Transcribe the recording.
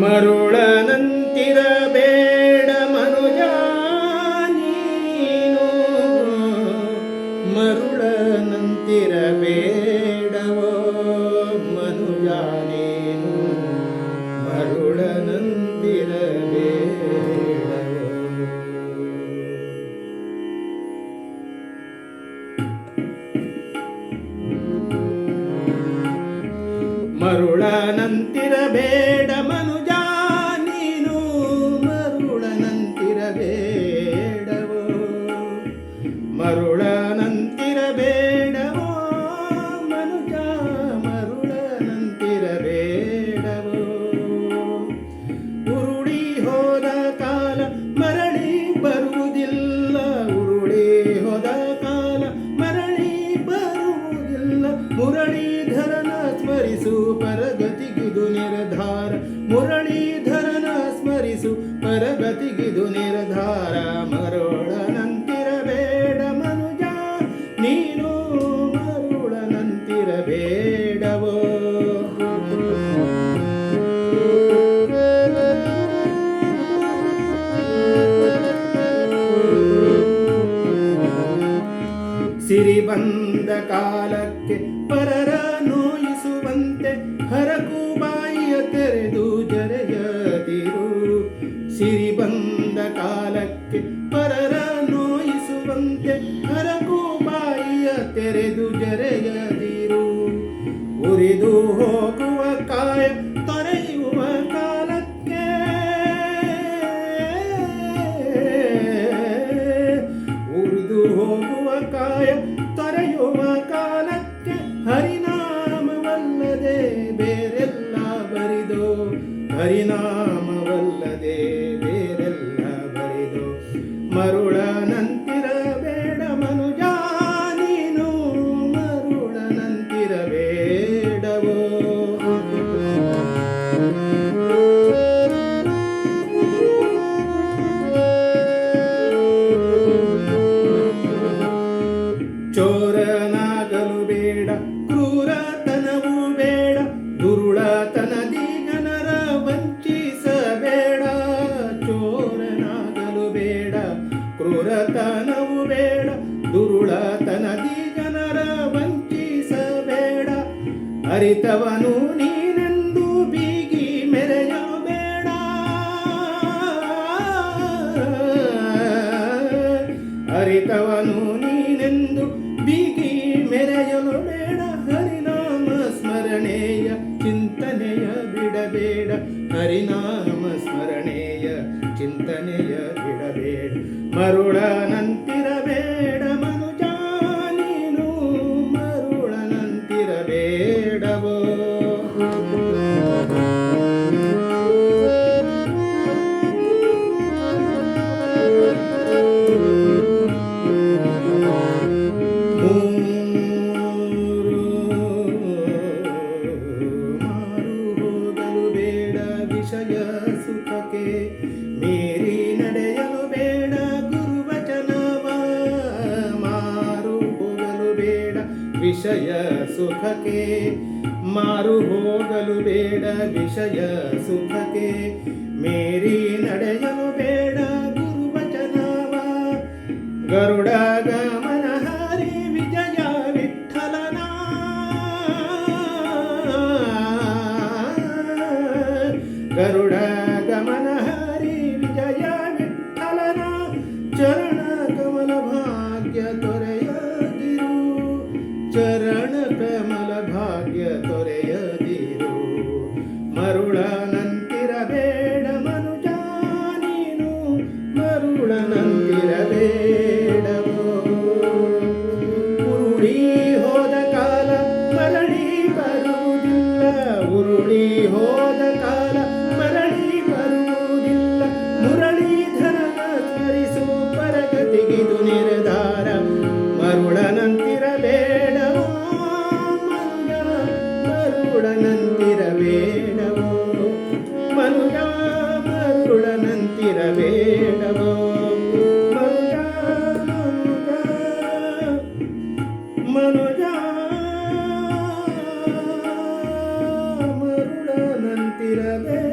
ಮರುಳನಂತಿರಬೇಡ ಮನುಜ ನೀನು, ಮರುಳನಂತಿರಬೇಡವೋ ಮನುಜ ನೀನು, ಮರುಳನಂತಿರಬೇಡವೋ. ಮರುಳನಂತಿರಬೇಡ ಮನುಜ ನೀನು, ಮರುಳನಂತಿರಬೇಡವೋ, ಮರುಳನಂತಿರಬೇಡವೋ ಮನುಜ, ಮರುಳನಂತಿರಬೇಡವೋ. ಉರುಳಿ ಹೋದ ಕಾಲ ಮರಳಿ ಬರುವುದಿಲ್ಲ, ಉರುಳಿ ಹೋದ ಕಾಲ ಮರಳಿ ಬರುವುದಿಲ್ಲ. ಮುರಳೀಧರನ ಸ್ಮರಿಸು ಪರಗತಿಗಿದು ನಿರ್ಧಾರ, ಮುರಳೀಧರನ ಸ್ಮರಿಸು ಪರಗತಿಗಿದು ನಿರ್ಧಾರ. ಮರುಳನಂತಿರಬೇಡ ಮನುಜ ನೀನು, ಮರುಳನಂತಿರಬೇಡವೋ. ಸಿರಿ ಬಂದ ಕಾಲಕ್ಕೆ ಪರರ ನೋಯಿಸುವಂತೆ ಹರಕು ಬಾಯಿಯ ತೆರೆದು ಜರೆಯದಿರು. ಸಿರಿ ಬಂದ ಕಾಲಕ್ಕೆ ಪರರ ನೋಯಿಸುವಂತೆ ಹರಕು ಬಾಯಿಯ ತೆರೆದು ಜರೆಯದಿರು. ಉರಿದು ಹೋಗುವ ಕಾಯ ತೊರೆಯುವ ಕಾಲಕ್ಕೆ, ಉರಿದು ಹೋಗುವ ಕಾಯ ತೊರೆಯುವ ಕಾಲಕ್ಕೆ ಹರಿನಾಮವಲ್ಲದೆ ಬೇರೆಲ್ಲ ಬರಿದೋ, ಹರಿನಾಮವಲ್ಲದೆ ಬೇರೆಲ್ಲ ಬರಿದೋ. ಮರುಳನಂತಿರಬೇಡ ಮನುಜ ನೀನು, ಮರುಳನಂತಿರಬೇಡವೋ. ಚೋರನಾಗಲು ಬೇಡ, ಕ್ರೂರತನವು ಬೇಡ, ದುರುಳತನದಿ ಜನರ ವಂಚಿಸಬೇಡ. ಚೋರನಾಗಲು ಬೇಡ, ಕ್ರೂರತನವು ಬೇಡ, ದುರುಳತನದಿ ಜನರ ವಂಚಿಸಬೇಡ. ಅರಿತವನು ನೀನೆಂದು ಬೀಗಿ ಮೆರೆಯಬೇಡ, ಅರಿತವನು ನೀನೆಂದು ಬೀಗಿ ಮೆರೆಯಲು ಬೇಡ. ಹರಿನಾಮ ಸ್ಮರಣೆಯ ಚಿಂತನೆಯ ಬಿಡಬೇಡ, ಹರಿನಾಮ ಸ್ಮರಣೆಯ ಚಿಂತನೆಯ ಬಿಡಬೇಡ. ಮರುಳನಂತಿರಬೇಡ ಮನುಜ ನೀನು, ಮರುಳನಂತಿರಬೇಡವೋ. ವಿಷಯ ಸುಖಕ್ಕೆ ಮೀರಿ ನಡೆಯಲು ಬೇಡ ಗುರುವಚನವ, ಮಾರು ಹೋಗಲು ಬೇಡ ವಿಷಯ ಸುಖಕ್ಕೆ, ಮಾರು ಹೋಗಲು ಬೇಡ ವಿಷಯ ಸುಖಕ್ಕೆ. ಮೀರಿ ನಡೆಯಲು ಬೇಡ ಗುರುವಚನವ. ಗರುಡ ಗಮನ ಹರಿ ವಿಜಯ ವಿಠಲನ, ಗರುಡ ಗಮನ ಹರಿ ವಿಜಯ ವಿಠಲನ. ಚರಣ ಕಮಲ ಭಾಗ್ಯ ತೊರೆಯದಿರು, ಚರಣ ಕಮಲ ಭಾಗ್ಯ ತೊರೆಯದಿರು. ಮರುಳನಂತಿರಬೇಡ ಮನುಜ ನೀನು, ಮರುಳನಂತಿರಬೇಡವೋ. ಉರುಳಿ ಹೋದ ಕಾಲ ಮರಳಿ ಬರುವುದಿಲ್ಲ, ಉರುಳಿ ಹೋದ ಕಾಲ ಮರಳಿ ಬರುವುದಿಲ್ಲ. ಮುರಳೀಧರನ ಸ್ಮರಿಸು ಪರಗತಿಗಿದು ನಿರ್ಧಾರ. ಮರುಳನಂತಿರಬೇಡವೋ ಮನುಜ, ಮರುಳನಂತಿರಬೇಡವೋ ಮನುಜ, ಮರುಳನಂತಿರಬೇಡವೋ ಮನುಜ, ಮನುಜ, ಮನುಜ, ಮರುಳನಂತಿರಬೇಡ.